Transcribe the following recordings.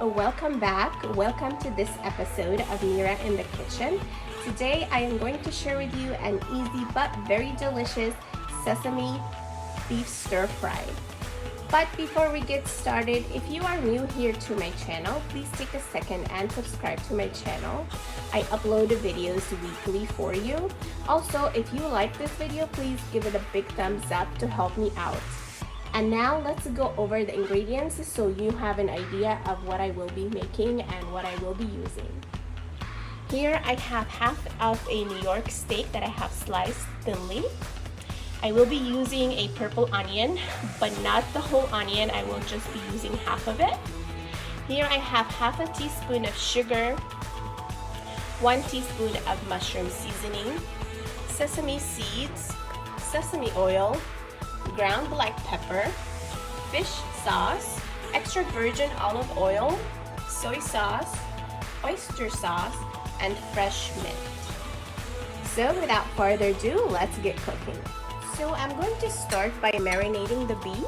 welcome back. Welcome to this episode of Mira in the Kitchen. Today I am going to share with you an easy but very delicious sesame beef stir fry. But before we get started, if you are new here to my channel, please take a second and subscribe to my channel. I upload videos weekly for you. Also, if you like this video, please give it a big thumbs up to help me out. And now let's go over the ingredients so you have an idea of what I will be making and what I will be using. Here I have half of a New York steak that I have sliced thinly. I will be using a purple onion, but not the whole onion. I will just be using half of it. Here I have half a teaspoon of sugar, 1 teaspoon of mushroom seasoning, sesame seeds, sesame oil, ground black pepper, fish sauce, extra virgin olive oil, soy sauce, oyster sauce, and fresh mint. So without further ado, let's get cooking. So I'm going to start by marinating the beef.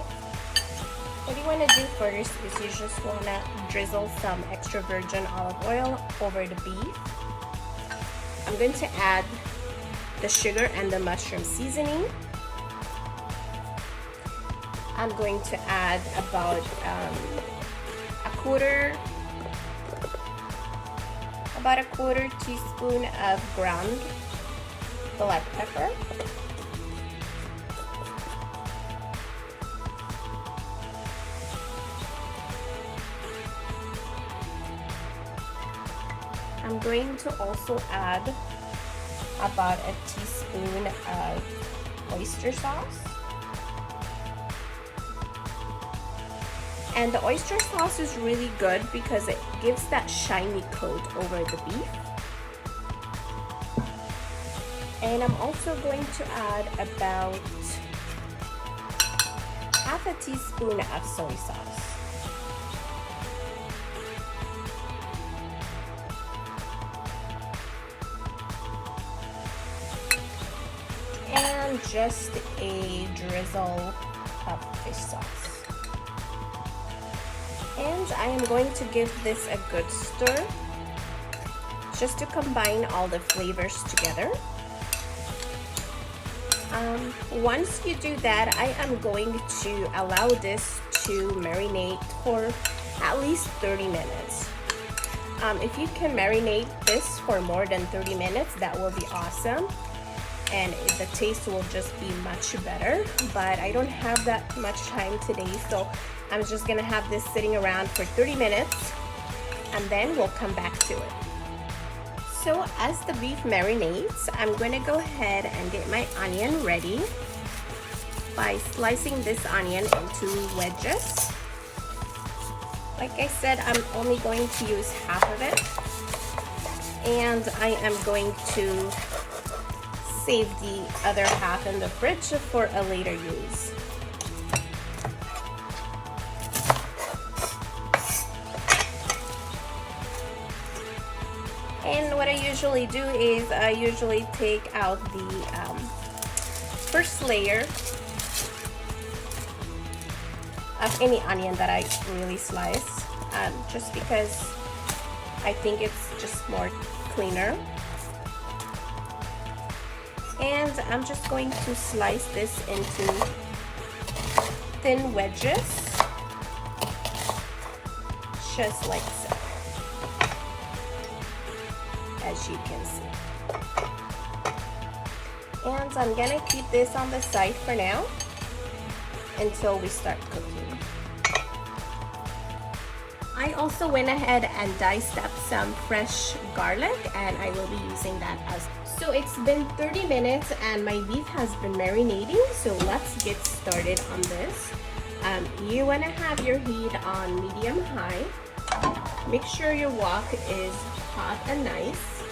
What you want to do first is you just want to drizzle some extra virgin olive oil over the beef. I'm going to add the sugar and the mushroom seasoning. I'm going to add about a quarter teaspoon of ground black pepper. I'm going to also add about a teaspoon of oyster sauce. And the oyster sauce is really good because it gives that shiny coat over the beef. And I'm also going to add about half a teaspoon of soy sauce. And just a drizzle of fish sauce. And I am going to give this a good stir just to combine all the flavors together. Once you do that, I am going to allow this to marinate for at least 30 minutes. If you can marinate this for more than 30 minutes, that will be awesome. And the taste will just be much better, but I don't have that much time today, so I'm just gonna have this sitting around for 30 minutes and then we'll come back to it. So as the beef marinates, I'm gonna go ahead and get my onion ready by slicing this onion into wedges. Like I said, I'm only going to use half of it, and I am going to save the other half in the fridge for a later use. And what I usually do is I usually take out the first layer of any onion that I really slice, just because I think it's just more cleaner. And I'm just going to slice this into thin wedges, just like so, as you can see. And I'm gonna keep this on the side for now until we start cooking. I also went ahead and diced up some fresh garlic, and I will be using that as well. So it's been 30 minutes and my beef has been marinating, so let's get started on this. You want to have your heat on medium-high. Make sure your wok is hot and nice.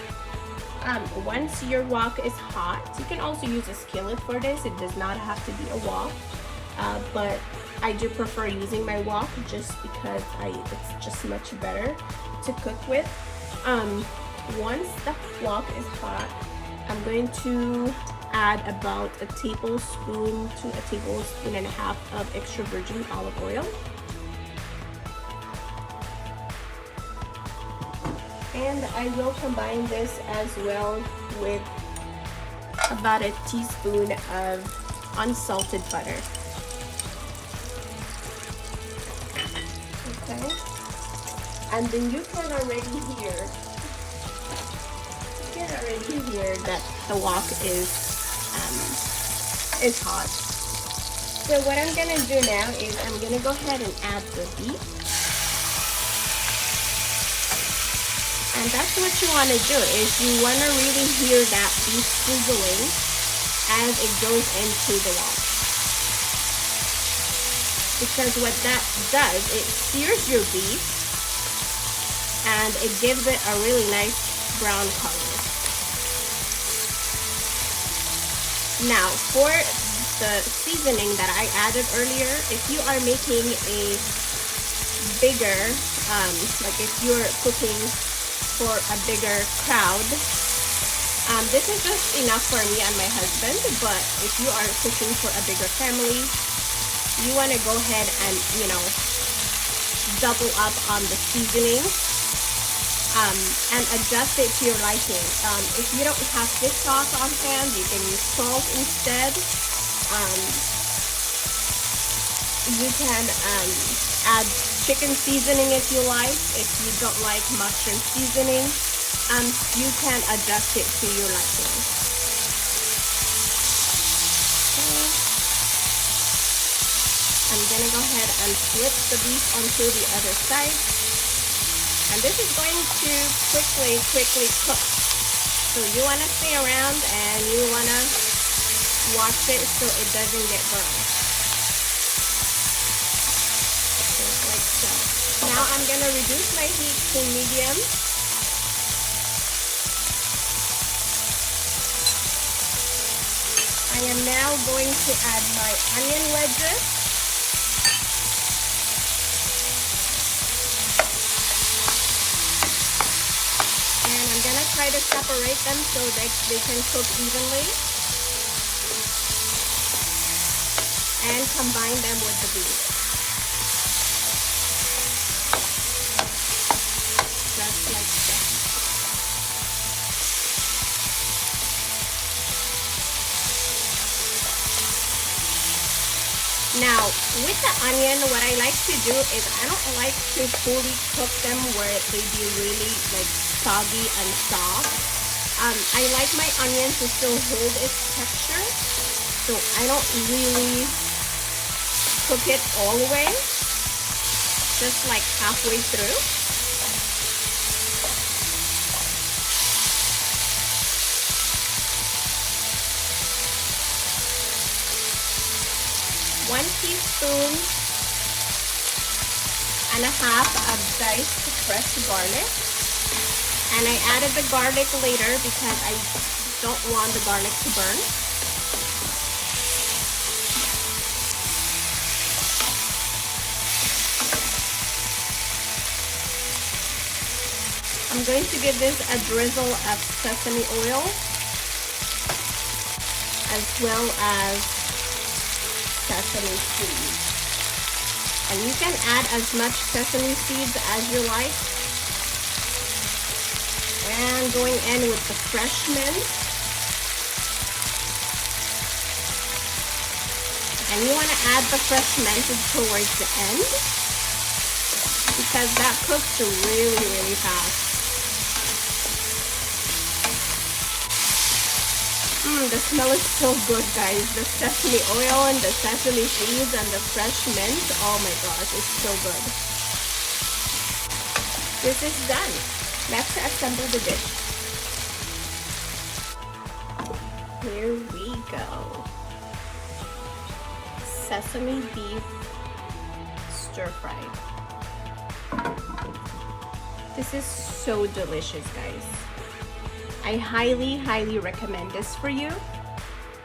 Once your wok is hot, you can also use a skillet for this. It does not have to be a wok, but I do prefer using my wok just because it's just much better to cook with. Once the wok is hot, I'm going to add about a tablespoon to a tablespoon and a half of extra virgin olive oil. And I will combine this as well with about a teaspoon of unsalted butter. Okay, and then you can already hear that the wok is hot. So what I'm gonna do now is I'm gonna go ahead and add the beef. And that's what you want to do, is you want to really hear that beef sizzling as it goes into the wok. Because what that does, it sears your beef and it gives it a really nice brown color. Now for the seasoning that I added earlier, if you are making a bigger, like if you're cooking for a bigger crowd, this is just enough for me and my husband. But if you are cooking for a bigger family, you want to go ahead and, you know, double up on the seasoning and adjust it to your liking. If you don't have fish sauce on hand, you can use salt instead. You can add chicken seasoning if you like. If you don't like mushroom seasoning, you can adjust it to your liking. Okay. I'm gonna go ahead and flip the beef onto the other side. And this is going to quickly cook. So you wanna stay around and you wanna watch it so it doesn't get burned. Just like so. Now I'm gonna reduce my heat to medium. I am now going to add my onion wedges. And I'm gonna try to separate them so that they can cook evenly. And combine them with the beef. Just like so. Now, with the onion, what I like to do is I don't like to fully cook them where they be really like soggy and soft. I like my onion to still hold its texture, so I don't really cook it all the way, just like halfway through. One teaspoon and a half of diced fresh garlic. And I added the garlic later because I don't want the garlic to burn. I'm going to give this a drizzle of sesame oil as well as sesame seeds. And you can add as much sesame seeds as you like. And going in with the fresh mint. And you want to add the fresh mint towards the end because that cooks really fast. The smell is so good, guys. The sesame oil and the sesame seeds and the fresh mint. Oh my gosh, it's so good. This is done. Let's assemble the dish. Here we go. Sesame beef stir fry. This is so delicious, guys. I highly recommend this for you.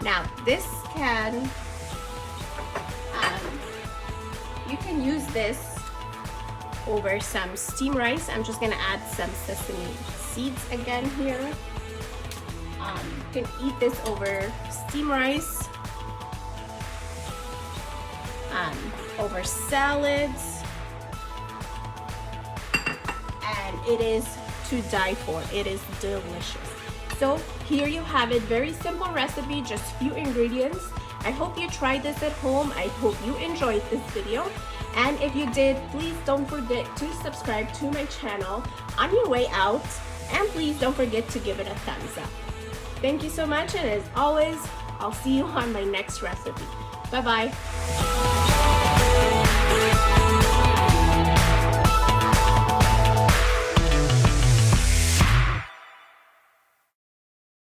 Now this can, you can use this over some steamed rice. I'm just gonna add some sesame seeds again here. You can eat this over steamed rice, over salads, and it is to die for. It is delicious. So here you have it, very simple recipe, just few ingredients. I hope you tried this at home. I hope you enjoyed this video. And if you did, please don't forget to subscribe to my channel on your way out. And please don't forget to give it a thumbs up. Thank you so much, and as always, I'll see you on my next recipe. Bye-bye.